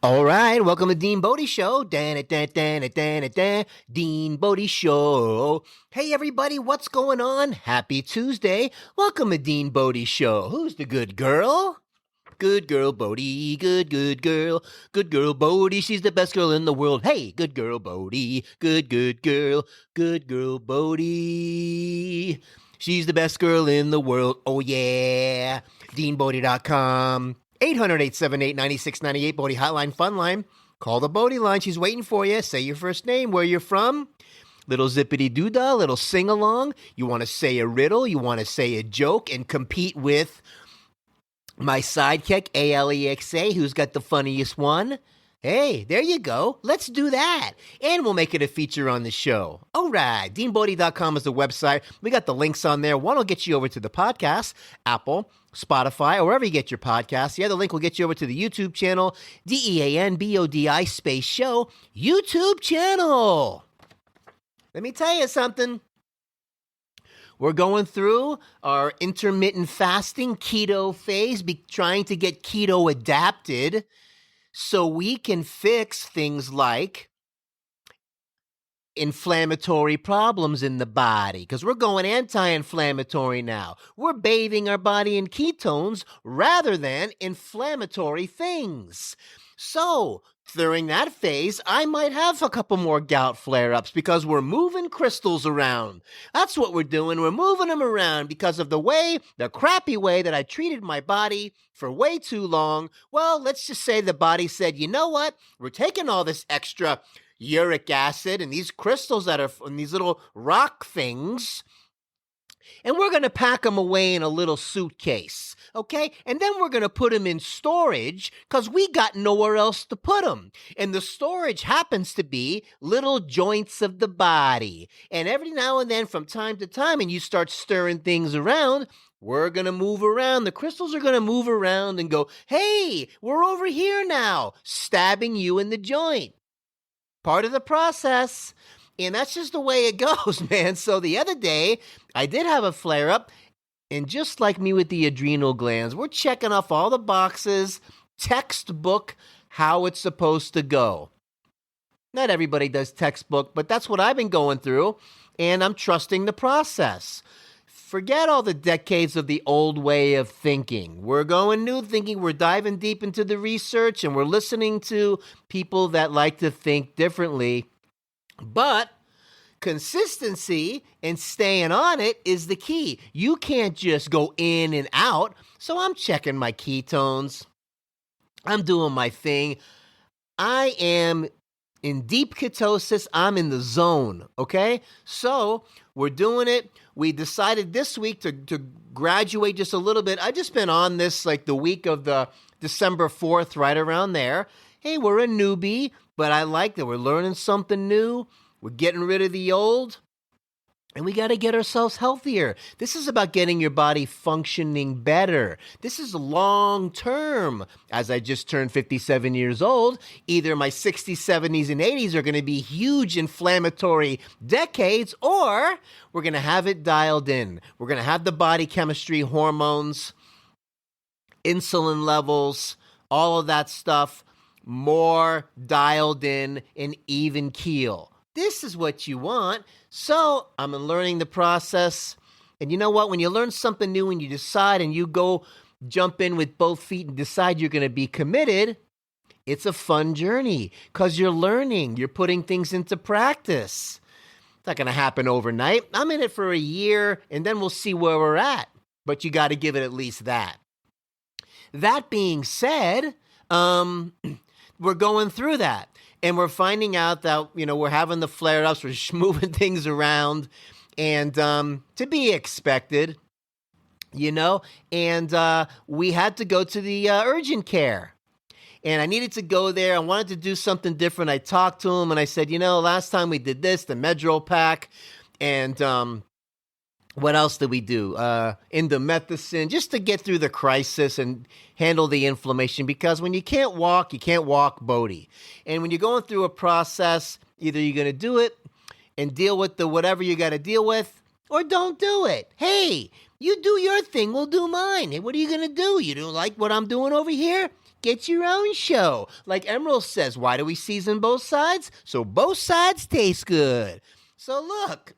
All right, welcome to DeanBodi Show. DeanBodi Show. Hey, everybody, what's going on? Happy Tuesday. Welcome to DeanBodi Show. Who's the good girl? Good girl, Bodie. Good girl. Good girl, Bodie. She's the best girl in the world. Hey, good girl, Bodie. Good girl. Good girl, Bodie. She's the best girl in the world. Oh, yeah. DeanBodi.com. 800-878-9698, Bodie Hotline Fun Line. Call the Bodie line. She's waiting for you. Say your first name, where you're from. Little zippity-doo-dah, little sing-along. You want to say a riddle. You want to say a joke and compete with my sidekick, Alexa, who's got the funniest one. Hey, there you go. Let's do that. And we'll make it a feature on the show. All right. DeanBodi.com is the website. We got the links on there. One will get you over to the podcast, Apple, Spotify, or wherever you get your podcasts. The other link will get you over to the YouTube channel, DeanBodi space show, YouTube channel. Let me tell you something. We're going through our intermittent fasting keto phase, trying to get keto adapted so we can fix things like inflammatory problems in the body, because we're going anti-inflammatory now. We're bathing our body in ketones rather than inflammatory things. So during that phase, I might have a couple more gout flare-ups because we're moving crystals around. That's what we're doing. We're moving them around because of the crappy way that I treated my body for way too long. Well, let's just say the body said, you know what? We're taking all this extra uric acid and these crystals that are in these little rock things, and we're going to pack them away in a little suitcase, okay? And then we're going to put them in storage because we got nowhere else to put them. And the storage happens to be little joints of the body. And every now and then, from time to time, and you start stirring things around, we're going to move around. The crystals are going to move around and go, hey, we're over here now, stabbing you in the joint. Part of the process. And that's just the way it goes, man. So the other day, I did have a flare-up. And just like me with the adrenal glands, we're checking off all the boxes, textbook, how it's supposed to go. Not everybody does textbook, but that's what I've been going through. And I'm trusting the process. Forget all the decades of the old way of thinking. We're going new thinking. We're diving deep into the research, and we're listening to people that like to think differently. But consistency and staying on it is the key. You can't just go in and out. So I'm checking my ketones. I'm doing my thing. I am in deep ketosis. I'm in the zone, okay? So we're doing it. We decided this week to graduate just a little bit. I've just been on this like the week of the December 4th, right around there. Hey, we're a newbie, but I like that we're learning something new. We're getting rid of the old, and we got to get ourselves healthier. This is about getting your body functioning better. This is long term. As I just turned 57 years old, either my 60s, 70s, and 80s are going to be huge inflammatory decades, or we're going to have it dialed in. We're going to have the body chemistry, hormones, insulin levels, all of that stuff more dialed in and even keel. This is what you want. So I'm learning the process. And you know what? When you learn something new and you decide and you go jump in with both feet and decide you're going to be committed, it's a fun journey because you're learning. You're putting things into practice. It's not going to happen overnight. I'm in it for a year, and then we'll see where we're at. But you got to give it at least that. That being said, we're going through that. And we're finding out that, we're having the flare-ups, we're moving things around, and to be expected, and we had to go to the urgent care. And I needed to go there. I wanted to do something different. I talked to him, and I said, last time we did this, the Medrol pack, and what else did we do? Indomethacin, just to get through the crisis and handle the inflammation. Because when you can't walk, Bodie. And when you're going through a process, either you're going to do it and deal with the whatever you got to deal with, or don't do it. Hey, you do your thing, we'll do mine. Hey, what are you going to do? You don't like what I'm doing over here? get your own show. Like Emerald says, why do we season both sides? So both sides taste good. So look,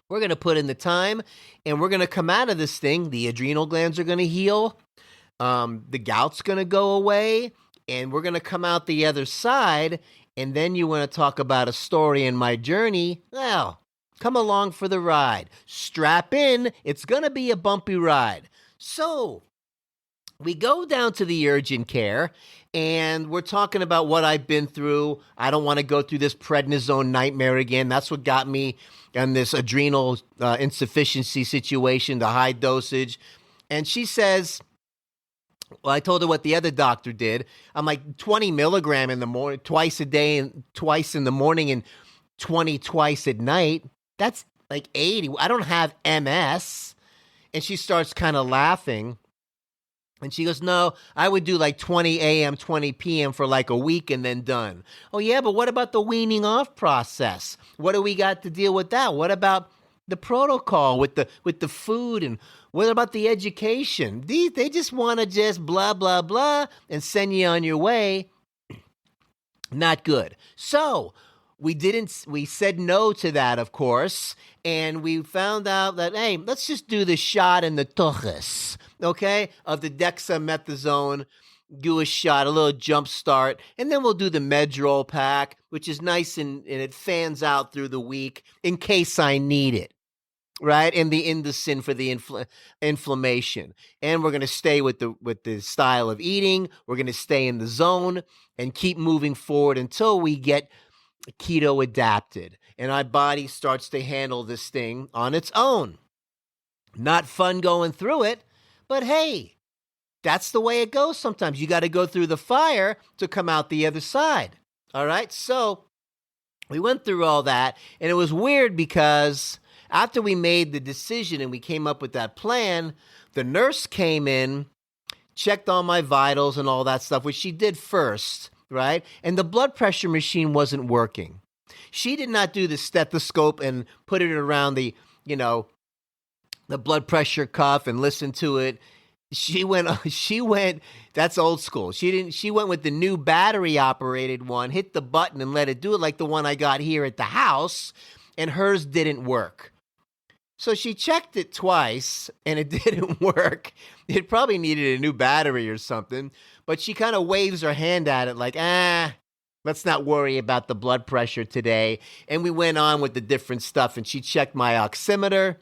we're going to put in the time, and we're going to come out of this thing. The adrenal glands are going to heal. The gout's going to go away, and we're going to come out the other side. And then you want to talk about a story in my journey? Well, come along for the ride. Strap in. It's going to be a bumpy ride. So we go down to the urgent care, and we're talking about what I've been through. I don't want to go through this prednisone nightmare again. That's what got me in this adrenal insufficiency situation, the high dosage. And she says, well, I told her what the other doctor did. I'm like 20 milligram in the morning, twice a day, and twice in the morning, and 20 twice at night. That's like 80. I don't have MS. And she starts kind of laughing. And she goes, no, I would do like 20 a.m., 20 p.m. for like a week and then done. Oh, yeah, but what about the weaning off process? What do we got to deal with that? What about the protocol with the food, and what about the education? They just want to just blah, blah, blah and send you on your way. Not good. So we said no to that, of course, and we found out that, hey, let's just do the shot in the tuchus, okay, of the dexamethasone, do a shot, a little jump start, and then we'll do the Medrol pack, which is nice and it fans out through the week in case I need it, right, and the Indocin for the inflammation. And we're going to stay with the style of eating. We're going to stay in the zone and keep moving forward until we get keto adapted and our body starts to handle this thing on its own. Not fun going through it, but hey, that's the way it goes sometimes. You got to go through the fire to come out the other side. All right, so we went through all that, and it was weird because after we made the decision and we came up with that plan, the nurse came in, checked all my vitals and all that stuff, which she did first, right? And the blood pressure machine wasn't working. She did not do the stethoscope and put it around the blood pressure cuff and listen to it. She went, that's old school. She went with the new battery operated one, hit the button and let it do it like the one I got here at the house, and hers didn't work. So she checked it twice, and it didn't work. It probably needed a new battery or something, but she kind of waves her hand at it like, let's not worry about the blood pressure today. And we went on with the different stuff, and she checked my oximeter,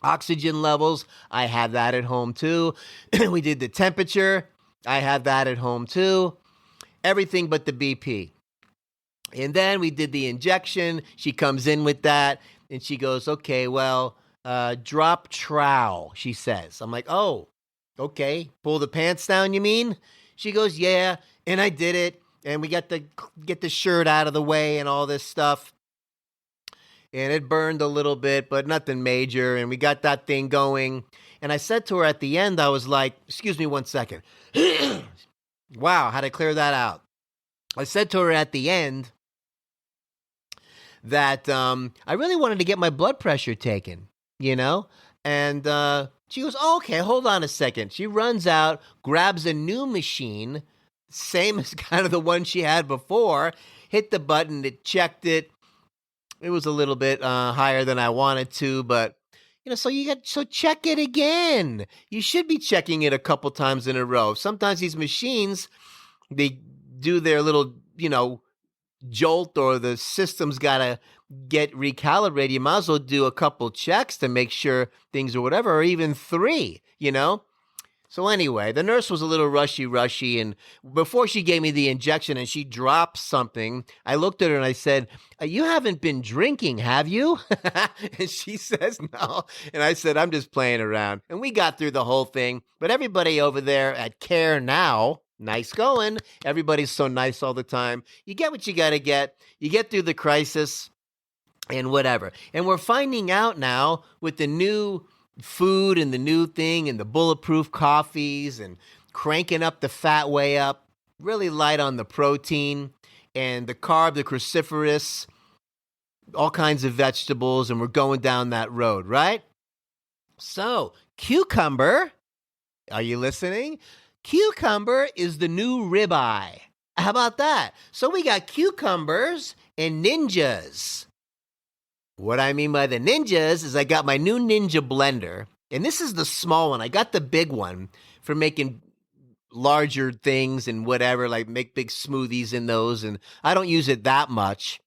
oxygen levels. I have that at home too. We did the temperature. I have that at home too. Everything but the BP. And then we did the injection. She comes in with that. And she goes, okay, well, drop trowel, she says. I'm like, oh, okay. Pull the pants down, you mean? She goes, yeah. And I did it. And we got to get the shirt out of the way and all this stuff. And it burned a little bit, but nothing major. And we got that thing going. And I said to her at the end, I was like, excuse me 1 second. Wow, how to clear that out. I said to her at the end that I really wanted to get my blood pressure taken, And she goes, oh, okay, hold on a second. She runs out, grabs a new machine, same as kind of the one she had before, hit the button, it checked it. It was a little bit higher than I wanted to, but, so check it again. You should be checking it a couple times in a row. Sometimes these machines, they do their little, jolt, or the system's got to get recalibrated. You might as well do a couple checks to make sure things or whatever, or even 3, So anyway, the nurse was a little rushy, and before she gave me the injection and she dropped something, I looked at her and I said, you haven't been drinking, have you? And she says, no. And I said, I'm just playing around. And we got through the whole thing. But everybody over there at Care Now, nice going. Everybody's so nice all the time. You get what you got to get. You get through the crisis and whatever. And we're finding out now with the new food and the new thing and the bulletproof coffees and cranking up the fat way up, really light on the protein and the carb, the cruciferous, all kinds of vegetables, and we're going down that road, right? So, cucumber, are you listening? Cucumber is the new ribeye. How about that? So we got cucumbers and ninjas. What I mean by the ninjas is I got my new Ninja blender, and this is the small one. I got the big one for making larger things and whatever, like make big smoothies in those, and I don't use it that much.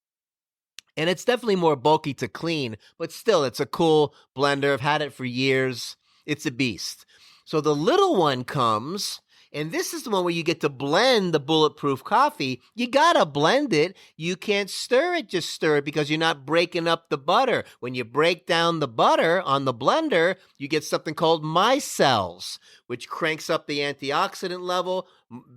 And it's definitely more bulky to clean, but still, it's a cool blender. I've had it for years. It's a beast. So the little one comes, and this is the one where you get to blend the bulletproof coffee. You gotta blend it. You can't stir it, just stir it, because you're not breaking up the butter. When you break down the butter on the blender, you get something called micelles, which cranks up the antioxidant level,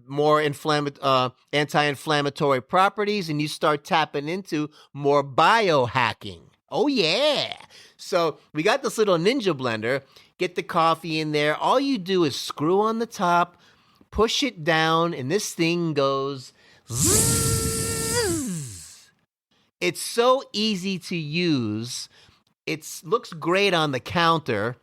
more anti-inflammatory properties, and you start tapping into more biohacking. Oh, yeah. So we got this little Ninja blender. Get the coffee in there. All you do is screw on the top, push it down, and this thing goes zzz. It's so easy to use. It looks great on the counter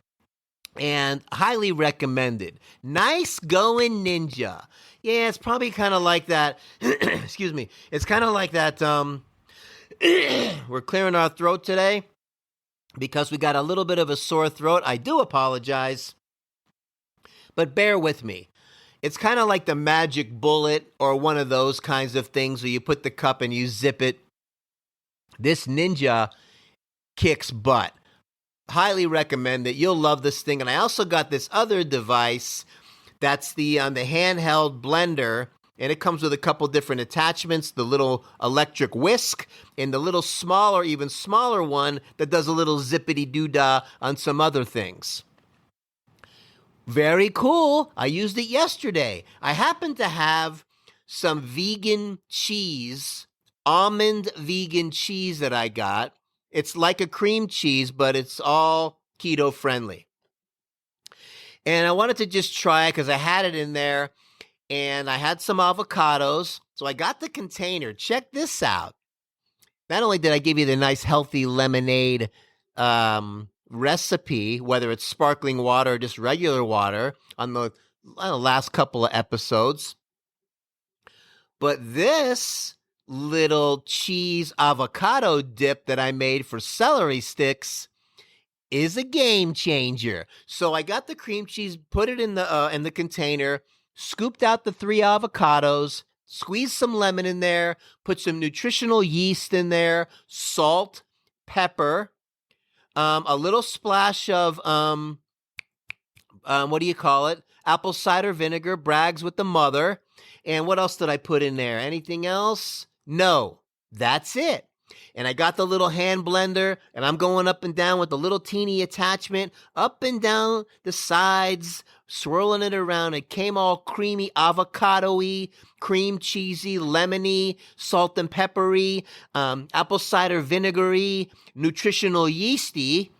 and highly recommended. Nice going, Ninja. Yeah, it's probably kind of like that. Excuse me. It's kind of like that. We're clearing our throat today because we got a little bit of a sore throat. I do apologize, but bear with me. It's kind of like the magic bullet or one of those kinds of things where you put the cup and you zip it. This Ninja kicks butt. Highly recommend it. You'll love this thing. And I also got this other device that's the handheld blender, and it comes with a couple different attachments, the little electric whisk and the little smaller, even smaller one that does a little zippity-doo-dah on some other things. Very cool. I used it yesterday. I happen to have some vegan cheese, almond vegan cheese that I got. It's like a cream cheese, but it's all keto friendly. And I wanted to just try it because I had it in there and I had some avocados. So I got the container. Check this out. Not only did I give you the nice healthy lemonade recipe, whether it's sparkling water or just regular water on the last couple of episodes, but this little cheese avocado dip that I made for celery sticks is a game changer. So I got the cream cheese, put it in the container, scooped out the 3 avocados, squeezed some lemon in there, put some nutritional yeast in there, salt, pepper, a little splash of, apple cider vinegar, Bragg's with the mother. And what else did I put in there? Anything else? No, that's it. And I got the little hand blender, and I'm going up and down with the little teeny attachment, up and down the sides, swirling it around. It came all creamy, avocado-y, cream cheesy, lemony, salt and peppery, apple cider vinegary, nutritional yeasty.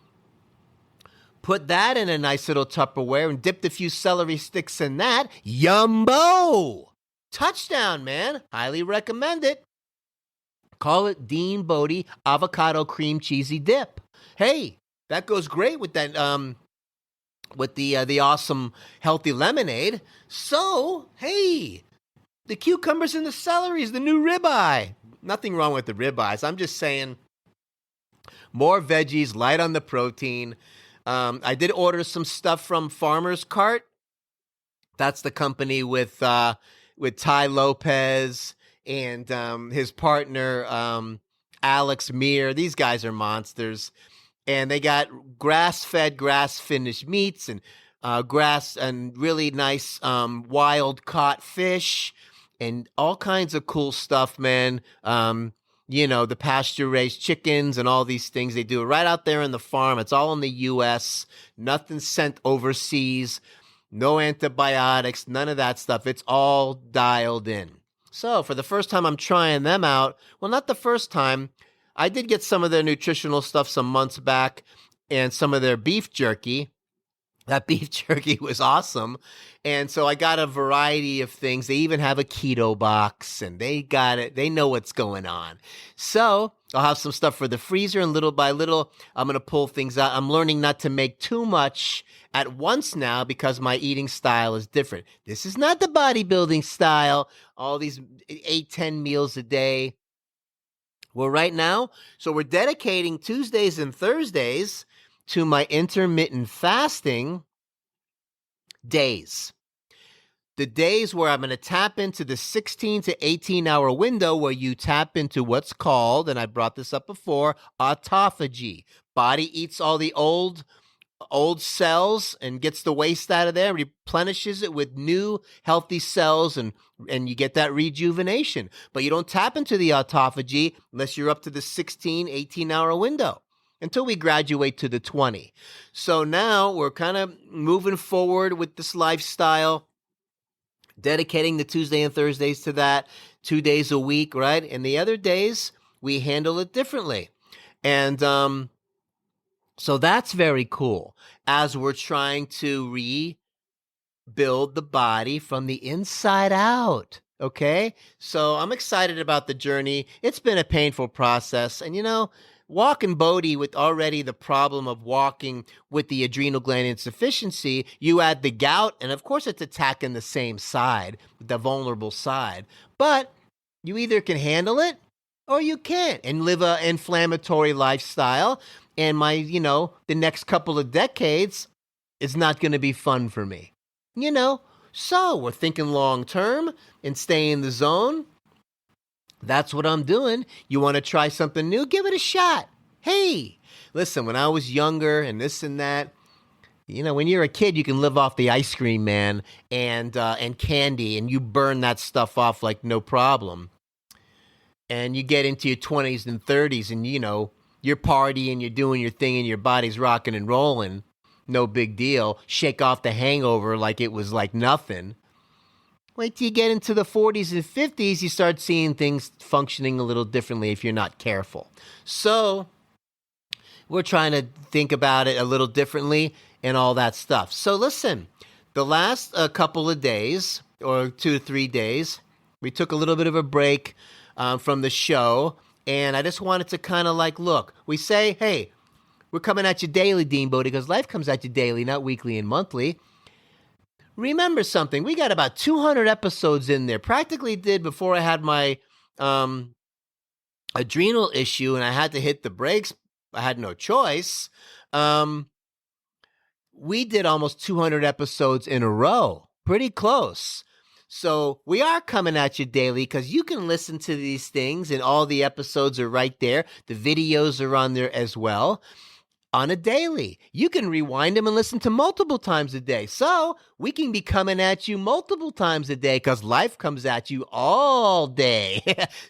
Put that in a nice little Tupperware and dipped a few celery sticks in that. Yumbo! Touchdown, man. Highly recommend it. Call it DeanBodi Avocado Cream Cheesy Dip. Hey, that goes great with that with the awesome healthy lemonade. So, hey, the cucumbers and the celery is the new ribeye. Nothing wrong with the ribeyes. I'm just saying more veggies, light on the protein. I did order some stuff from Farmer's Cart. That's the company with Ty Lopez and his partner, Alex Meir. These guys are monsters. And they got grass-fed, grass-finished meats and grass and really nice wild-caught fish and all kinds of cool stuff, man. The pasture-raised chickens and all these things. They do it right out there on the farm. It's all in the U.S. Nothing sent overseas. No antibiotics, none of that stuff. It's all dialed in. So for the first time, I'm trying them out. Well, not the first time. I did get some of their nutritional stuff some months back and some of their beef jerky. That beef jerky was awesome. And so I got a variety of things. They even have a keto box and they got it. They know what's going on. So I'll have some stuff for the freezer, and little by little, I'm going to pull things out. I'm learning not to make too much at once now because my eating style is different. This is not the bodybuilding style, all these 8-10 meals a day. Well, right now, so we're dedicating Tuesdays and Thursdays to my intermittent fasting days. The days where I'm going to tap into the 16 to 18 hour window where you tap into what's called, and I brought this up before, autophagy. Body eats all the old cells and gets the waste out of there, replenishes it with new healthy cells, and you get that rejuvenation. But you don't tap into the autophagy unless you're up to the 16, 18 hour window until we graduate to the 20. So now we're kind of moving forward with this lifestyle, dedicating the Tuesday and Thursdays to that, 2 days a week, right? And the other days we handle it differently. And so that's very cool as we're trying to rebuild the body from the inside out. Okay? So I'm excited about the journey. It's been a painful process. And walking Bodhi with already the problem of walking with the adrenal gland insufficiency, you add the gout, and of course it's attacking the same side, the vulnerable side. But you either can handle it or you can't and live an inflammatory lifestyle. And the next couple of decades is not going to be fun for me. So we're thinking long term and stay in the zone. That's what I'm doing. You want to try something new? Give it a shot. Hey, listen, when I was younger and this and that, when you're a kid, you can live off the ice cream, man, and candy, and you burn that stuff off like no problem. And you get into your 20s and 30s and, you're partying, you're doing your thing, and your body's rocking and rolling. No big deal. Shake off the hangover like it was like nothing. Wait till you get into the 40s and 50s, you start seeing things functioning a little differently if you're not careful. So we're trying to think about it a little differently and all that stuff. So listen, the last couple of days, or 2 to 3 days, we took a little bit of a break from the show, and I just wanted to kind of look, we say, hey, we're coming at you daily, DeanBodi, because life comes at you daily, not weekly and monthly. Remember something, we got about 200 episodes in there. Practically did before I had my adrenal issue and I had to hit the brakes. I had no choice. We did almost 200 episodes in a row. Pretty close. So we are coming at you daily because you can listen to these things and all the episodes are right there. The videos are on there as well. On a daily. You can rewind them and listen to multiple times a day. So we can be coming at you multiple times a day because life comes at you all day.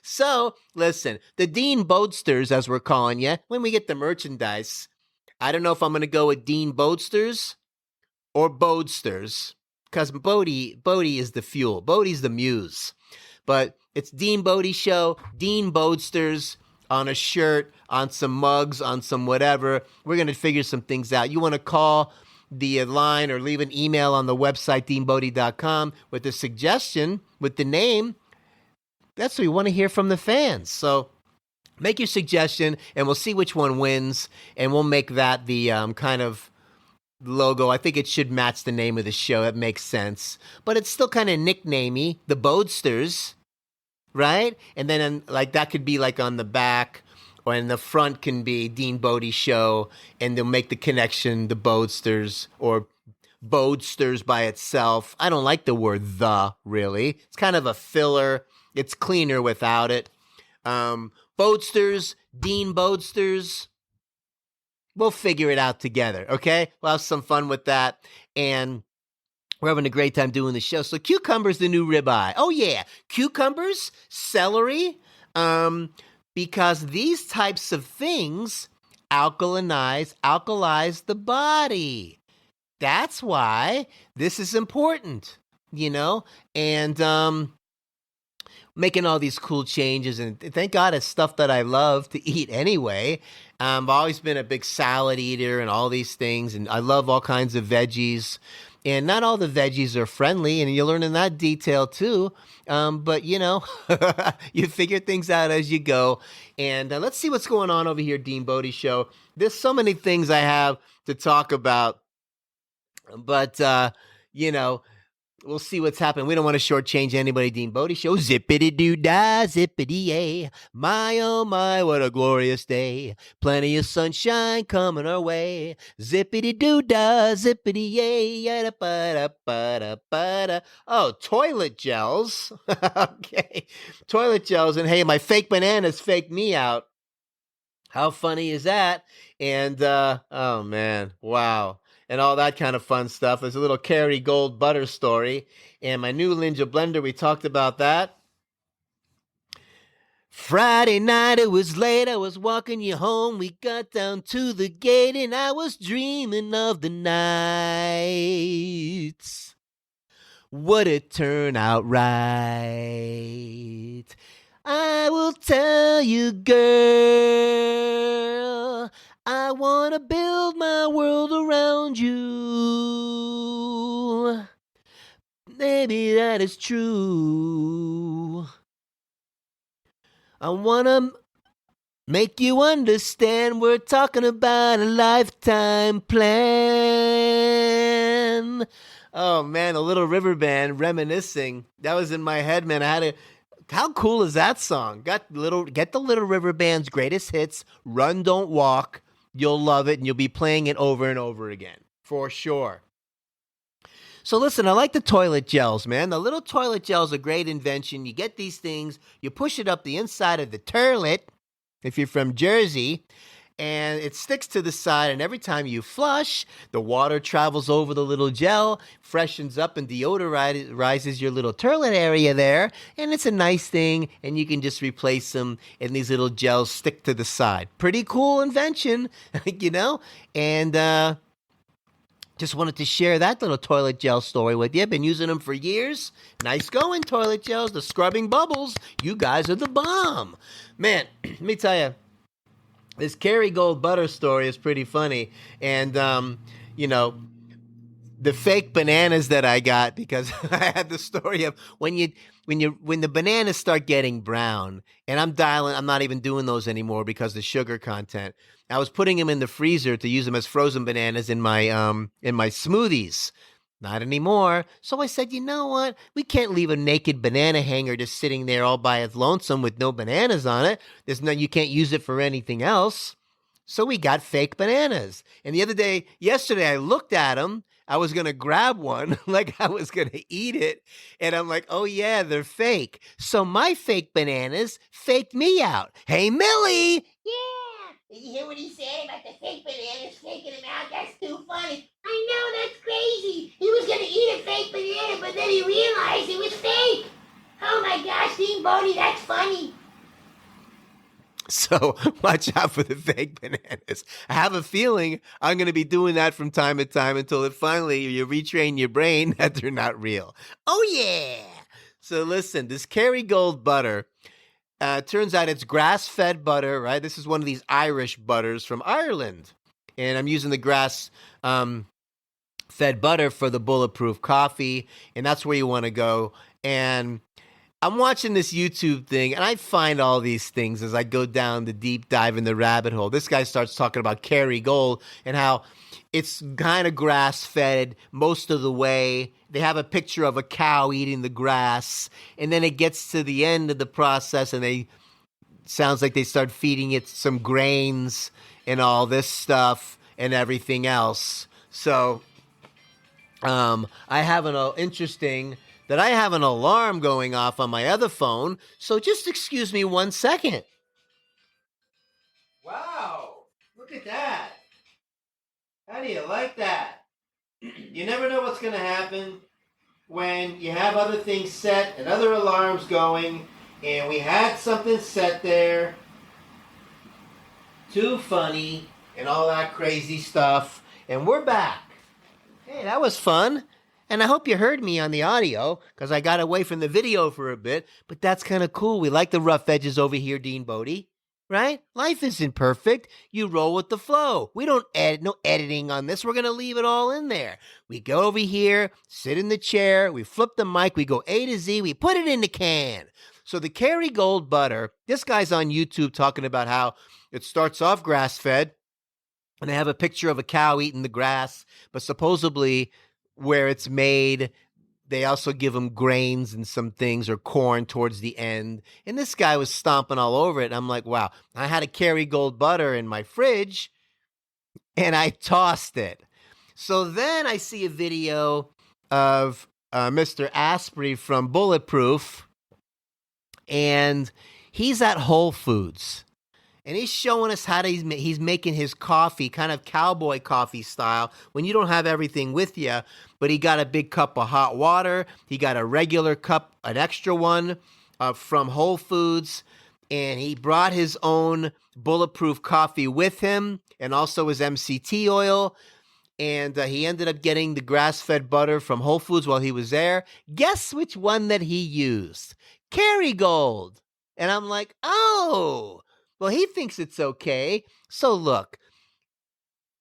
So listen, the Dean Bodsters, as we're calling you, when we get the merchandise, I don't know if I'm going to go with Dean Bodsters or Bodsters because Bodhi is the fuel. Bodhi's the muse. But it's DeanBodi Show, Dean Bodsters, on a shirt, on some mugs, on some whatever. We're going to figure some things out. You want to call the line or leave an email on the website, DeanBodi.com, with a suggestion, with the name. That's what we want to hear from the fans. So make your suggestion, and we'll see which one wins, and we'll make that the kind of logo. I think it should match the name of the show. It makes sense. But it's still kind of nicknamey, the Bodsters. Right? And then that could be on the back, or in the front can be DeanBodi Show, and they'll make the connection, the Bodsters, or Bodsters by itself. I don't like the word "the," really. It's kind of a filler. It's cleaner without it. Bodsters, Dean Bodsters. We'll figure it out together, okay? We'll have some fun with that. And we're having a great time doing the show. So cucumber's the new ribeye. Oh, yeah. Cucumbers, celery, because these types of things alkalize the body. That's why this is important, And making all these cool changes. And thank God it's stuff that I love to eat anyway. I've always been a big salad eater and all these things. And I love all kinds of veggies. And not all the veggies are friendly. And you're learning that detail too. But, you figure things out as you go. And let's see what's going on over here, DeanBodi Show. There's so many things I have to talk about. But, we'll see what's happening. We don't want to shortchange anybody. DeanBodi Show. Zippity-doo-dah, zippity-yay. My, oh my, what a glorious day. Plenty of sunshine coming our way. Zippity-doo-dah, zippity-yay. Yada-ba-da-ba-da-ba-da. Oh, toilet gels. Okay. Toilet gels. And hey, my fake bananas faked me out. How funny is that? And, oh man, wow. And all that kind of fun stuff. There's a little Kerrygold butter story. And my new Ninja blender, we talked about that. Friday night, it was late, I was walking you home. We got down to the gate and I was dreaming of the nights. Would it turn out right? I will tell you, girl, I want to build my world around you. Maybe that is true. I want to make you understand we're talking about a lifetime plan. Oh, man, the Little River Band, Reminiscing. That was in my head, man. How cool is that song? Get the Little River Band's greatest hits, Run, Don't Walk. You'll love it, and you'll be playing it over and over again, for sure. So listen, I like the toilet gels, man. The little toilet gels are a great invention. You get these things, you push it up the inside of the toilet, if you're from Jersey, and it sticks to the side, and every time you flush, the water travels over the little gel, freshens up and deodorizes your little toilet area there, and it's a nice thing, and you can just replace them, and these little gels stick to the side. Pretty cool invention, and just wanted to share that little toilet gel story with you. I've been using them for years. Nice going, toilet gels, the scrubbing bubbles. You guys are the bomb. Man, let me tell you, this Kerrygold butter story is pretty funny. And, the fake bananas that I got, because I had the story of when the bananas start getting brown, and I'm not even doing those anymore because of the sugar content. I was putting them in the freezer to use them as frozen bananas in my smoothies. Not anymore. So I said, you know what? We can't leave a naked banana hanger just sitting there all by its lonesome with no bananas on it. You can't use it for anything else. So we got fake bananas. And yesterday I looked at them. I was going to grab one, like I was going to eat it. And I'm like, oh yeah, they're fake. So my fake bananas faked me out. Hey, Millie. Yeah. Did you hear what he said about the fake bananas faking him out? That's too funny. I know, that's crazy. He was going to eat a fake banana, but then he realized it was fake. Oh my gosh, DeanBodi, that's funny. So watch out for the fake bananas. I have a feeling I'm going to be doing that from time to time until you retrain your brain that they're not real. Oh yeah. So listen, this Kerrygold butter, turns out it's grass-fed butter, right? This is one of these Irish butters from Ireland. And I'm using the grass-fed butter for the bulletproof coffee. And that's where you want to go. And I'm watching this YouTube thing, and I find all these things as I go down the deep dive in the rabbit hole. This guy starts talking about Kerrygold and how it's kind of grass-fed most of the way. They have a picture of a cow eating the grass, and then it gets to the end of the process, and sounds like they start feeding it some grains and all this stuff and everything else. So I have an alarm going off on my other phone, so just excuse me 1 second. Wow, look at that. How do you like that? You never know what's going to happen when you have other things set and other alarms going, and we had something set there. Too funny and all that crazy stuff, and we're back. Hey, that was fun. And I hope you heard me on the audio because I got away from the video for a bit, but that's kind of cool. We like the rough edges over here, DeanBodi, right? Life isn't perfect. You roll with the flow. We don't edit, no editing on this. We're going to leave it all in there. We go over here, sit in the chair, we flip the mic, we go A to Z, we put it in the can. So the Kerrygold butter, this guy's on YouTube talking about how it starts off grass-fed, and they have a picture of a cow eating the grass, but supposedly where it's made, they also give them grains and some things or corn towards the end. And this guy was stomping all over it. And I'm like, wow, I had a Kerrygold butter in my fridge and I tossed it. So then I see a video of Mr. Asprey from Bulletproof, and he's at Whole Foods. And he's showing us how he's making his coffee, kind of cowboy coffee style, when you don't have everything with you. But he got a big cup of hot water. He got a regular cup, an extra one from Whole Foods. And he brought his own Bulletproof coffee with him and also his MCT oil. And he ended up getting the grass-fed butter from Whole Foods while he was there. Guess which one that he used? Kerrygold. And I'm like, oh, well, he thinks it's okay. So look,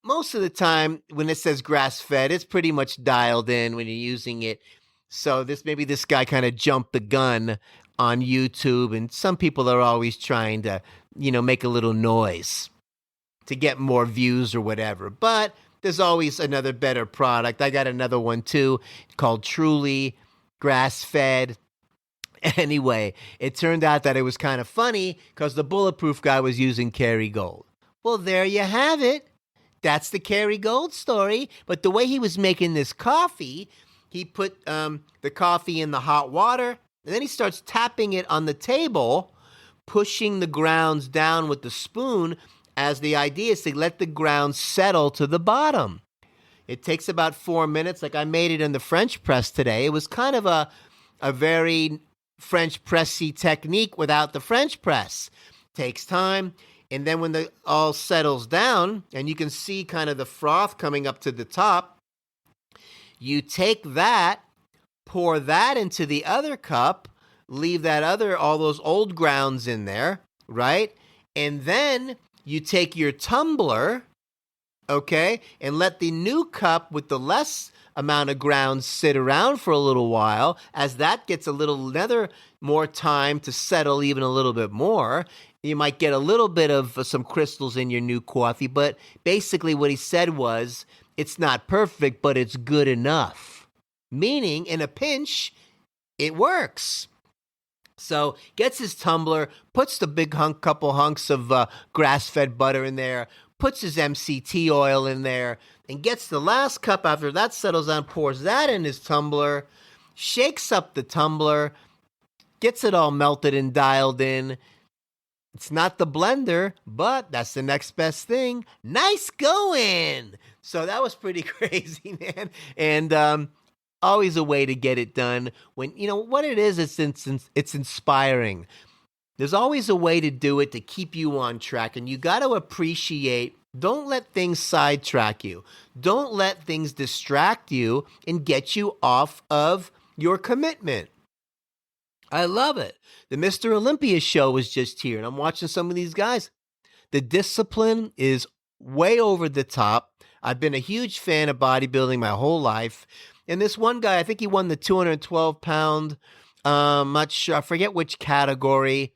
most of the time when it says grass-fed, it's pretty much dialed in when you're using it. So maybe this guy kind of jumped the gun on YouTube, and some people are always trying to, make a little noise to get more views or whatever. But there's always another better product. I got another one too called Truly Grass-Fed. Anyway, it turned out that it was kind of funny because the Bulletproof guy was using Kerrygold. Well, there you have it. That's the Kerrygold story. But the way he was making this coffee, he put the coffee in the hot water, and then he starts tapping it on the table, pushing the grounds down with the spoon, as the idea is to let the grounds settle to the bottom. It takes about 4 minutes. Like I made it in the French press today. It was kind of a very French pressy technique without the French press. Takes time. And then when the all settles down and you can see kind of the froth coming up to the top, you take that, pour that into the other cup, leave all those old grounds in there, right? And then you take your tumbler, okay, and let the new cup with the less amount of grounds sit around for a little while as that gets another more time to settle even a little bit more. You might get a little bit of some crystals in your new coffee, but basically what he said was, it's not perfect, but it's good enough. Meaning, in a pinch, it works. So gets his tumbler, puts the big couple hunks of grass-fed butter in there, puts his MCT oil in there, and gets the last cup after that settles down, pours that in his tumbler, shakes up the tumbler, gets it all melted and dialed in. It's not the blender, but that's the next best thing. Nice going! So that was pretty crazy, man. And always a way to get it done. When what it is, it's inspiring. There's always a way to do it to keep you on track, and you got to appreciate. Don't let things sidetrack you. Don't let things distract you and get you off of your commitment. I love it. The Mr. Olympia show was just here, and I'm watching some of these guys. The discipline is way over the top. I've been a huge fan of bodybuilding my whole life. And this one guy, I think he won the 212-pound, not sure, I forget which category,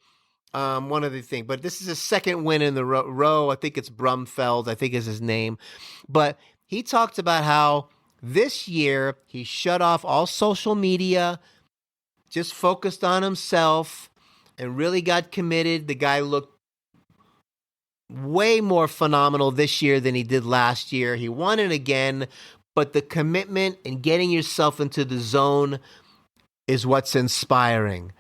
one of the things. But this is his second win in the row. I think it's Brumfeld, I think is his name. But he talked about how this year he shut off all social media, just focused on himself, and really got committed. The guy looked way more phenomenal this year than he did last year. He won it again, but the commitment and getting yourself into the zone is what's inspiring.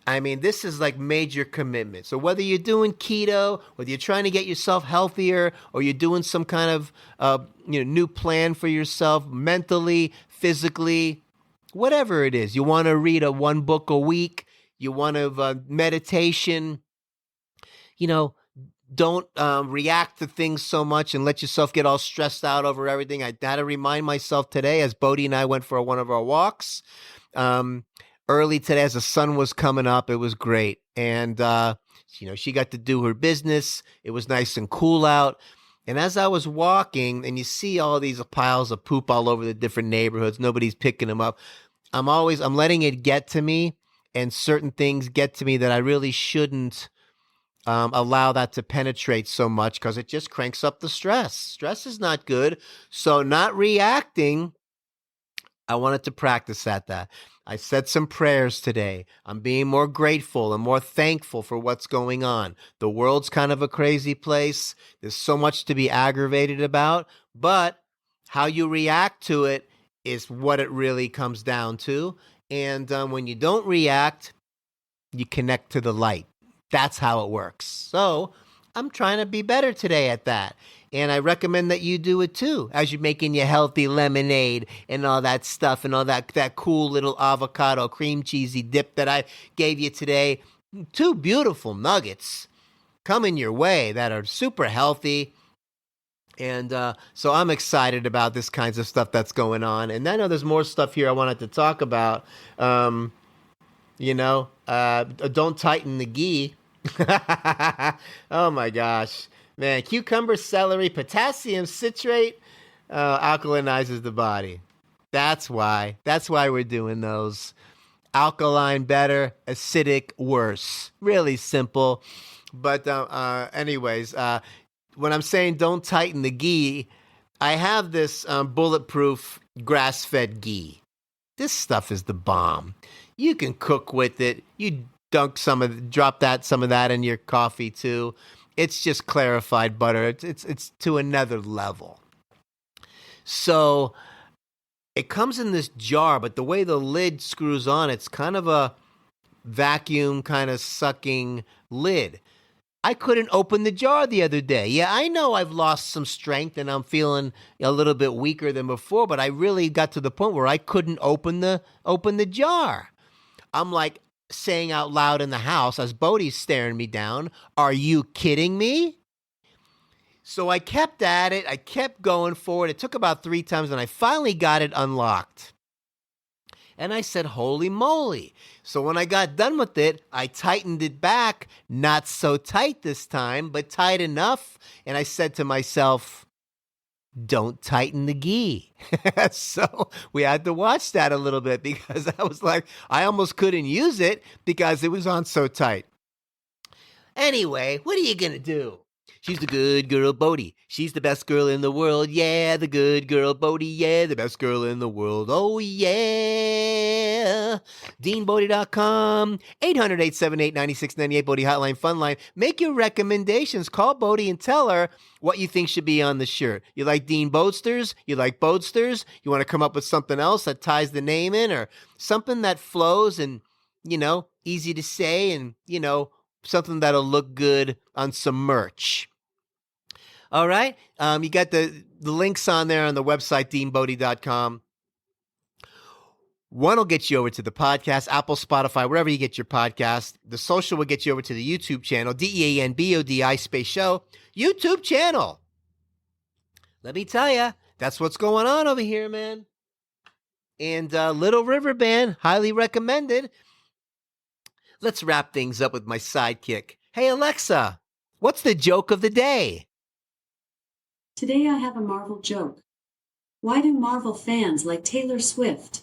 I mean, this is like major commitment. So whether you're doing keto, whether you're trying to get yourself healthier, or you're doing some kind of new plan for yourself mentally, physically, whatever it is, you want to read one book a week, you want to meditation, don't react to things so much and let yourself get all stressed out over everything. I had to remind myself today as Bodhi and I went for one of our walks early today as the sun was coming up. It was great. And, she got to do her business. It was nice and cool out. And as I was walking and you see all these piles of poop all over the different neighborhoods, nobody's picking them up. I'm letting it get to me, and certain things get to me that I really shouldn't allow that to penetrate so much, because it just cranks up the stress. Stress is not good. So not reacting, I wanted to practice at that. I said some prayers today. I'm being more grateful and more thankful for what's going on. The world's kind of a crazy place. There's so much to be aggravated about, but how you react to it is what it really comes down to. And when you don't react, you connect to the light. That's how it works. So I'm trying to be better today at that. And I recommend that you do it too, as you're making your healthy lemonade and all that stuff and all that cool little avocado cream cheesy dip that I gave you today. 2 beautiful nuggets coming your way that are super healthy. And so I'm excited about this kinds of stuff that's going on. And I know there's more stuff here I wanted to talk about. Don't tighten the gi. Oh my gosh. Man, cucumber, celery, potassium citrate alkalinizes the body. That's why we're doing those. Alkaline better, acidic worse. Really simple. But anyways, when I'm saying don't tighten the ghee, I have this bulletproof grass-fed ghee. This stuff is the bomb. You can cook with it. You drop some of that in your coffee too. It's just clarified butter. It's to another level. So it comes in this jar, but the way the lid screws on, it's kind of a vacuum kind of sucking lid. I couldn't open the jar the other day. Yeah, I know I've lost some strength and I'm feeling a little bit weaker than before, but I really got to the point where I couldn't open the jar. I'm like saying out loud in the house as Bodhi's staring me down, "Are you kidding me?" So I kept at it. I kept going forward. It took about 3 times and I finally got it unlocked. And I said, holy moly. So when I got done with it, I tightened it back, not so tight this time, but tight enough. And I said to myself, don't tighten the ghee. So we had to watch that a little bit because I was like, I almost couldn't use it because it was on so tight. Anyway, what are you going to do? She's the good girl, Bodhi. She's the best girl in the world. Yeah, the good girl, Bodhi. Yeah, the best girl in the world. Oh, yeah. DeanBodi.com. 800-878-9698. Bodhi Hotline Fun Line. Make your recommendations. Call Bodhi and tell her what you think should be on the shirt. You like Dean Bodesters? You like Bodesters? You want to come up with something else that ties the name in, or something that flows and, easy to say and, something that'll look good on some merch. All right. You got the links on there on the website, DeanBodi.com. One will get you over to the podcast, Apple, Spotify, wherever you get your podcast. The social will get you over to the YouTube channel, DeanBodi _ YouTube channel. Let me tell you, that's what's going on over here, man. And Little River Band, highly recommended. Let's wrap things up with my sidekick. Hey, Alexa, what's the joke of the day? Today I have a Marvel joke. Why do Marvel fans like Taylor Swift?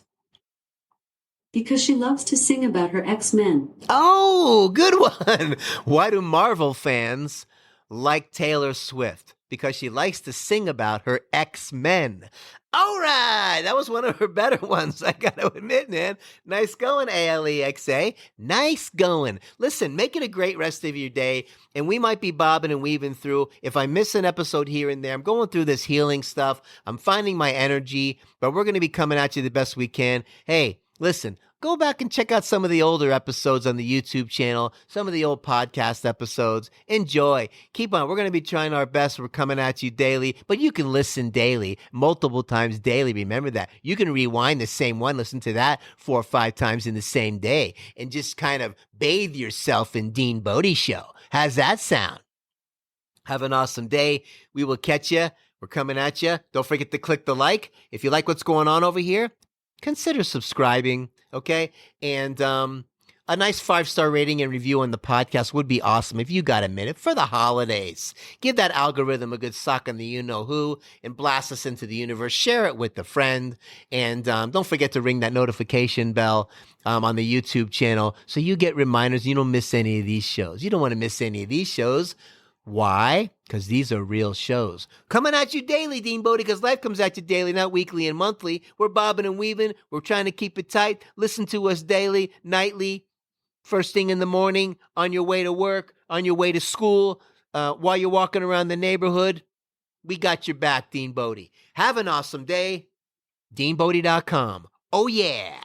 Because she loves to sing about her X-Men. Oh, good one. Why do Marvel fans like Taylor Swift? Because she likes to sing about her X-Men. All right. That was one of her better ones, I got to admit, man. Nice going, Alexa. Nice going. Listen, make it a great rest of your day. And we might be bobbing and weaving through. If I miss an episode here and there, I'm going through this healing stuff. I'm finding my energy, but we're going to be coming at you the best we can. Hey, listen. Go back and check out some of the older episodes on the YouTube channel, some of the old podcast episodes. Enjoy. Keep on. We're going to be trying our best. We're coming at you daily, but you can listen daily, multiple times daily. Remember that. You can rewind the same one, listen to that 4 or 5 times in the same day, and just kind of bathe yourself in DeanBodi Show. How's that sound? Have an awesome day. We will catch you. We're coming at you. Don't forget to click the like. If you like what's going on over here, consider subscribing, okay? And a nice 5-star rating and review on the podcast would be awesome if you got a minute for the holidays. Give that algorithm a good suck on the you-know-who and blast us into the universe. Share it with a friend. And don't forget to ring that notification bell on the YouTube channel so you get reminders. You don't miss any of these shows. You don't want to miss any of these shows. Why? Because these are real shows. Coming at you daily, DeanBodi, because life comes at you daily, not weekly and monthly. We're bobbing and weaving. We're trying to keep it tight. Listen to us daily, nightly, first thing in the morning, on your way to work, on your way to school, while you're walking around the neighborhood. We got your back, DeanBodi. Have an awesome day. DeanBodi.com. Oh, yeah.